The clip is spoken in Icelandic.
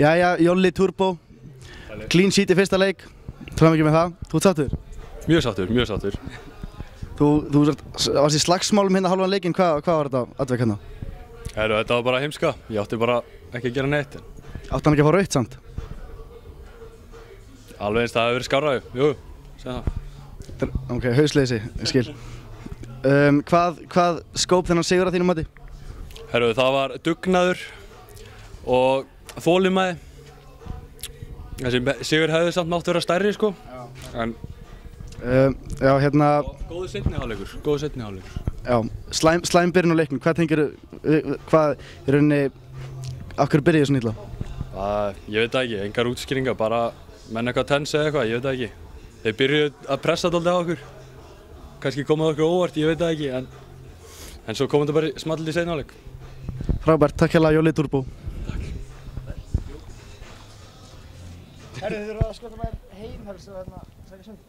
Jæja, Jolli Turbo, clean sheet í fyrsta leik, tráðum ekki með það, þú ert sáttur? Mjög sáttur, mjög sáttur. Þú varst í slagsmálum hérna halvan leikinn, hvað var þetta atvik hérna? Þetta var bara heimska, ég átti bara ekki að gera neitt. Átti hann ekki að fá rautt samt? Alveg eins það hefur verið skárraði, jú, segð það. Ok, hausleysi, ég skil. Hvað skóp þennan sigur að þínum mati? Það var dugnaður og þolinmæði. Þessi sigur hefði samt mátt vera stærri, sko. En já, hérna... Góður seinni hálfleikur, góður seinni hálfleikur. Já, slæm byrjun á leiknum, hvað tengir, hvað í rauninni, af hverju byrjuðu svona illa? Ég veit það ekki, engar útskýringar, bara menn eitthvað tense eða eitthvað, ég veit það ekki. Þeir byrjuðu að pressa dálítið á okkur. Kannski komaði okkur óvart, ég veit það ekki, en svo komum þetta bara smallið í seinni hálfleik. Frábært, takk hérlega Jolli Turbo. Herru, þið þurfum að skjóta með heim, helst, og sækja sund.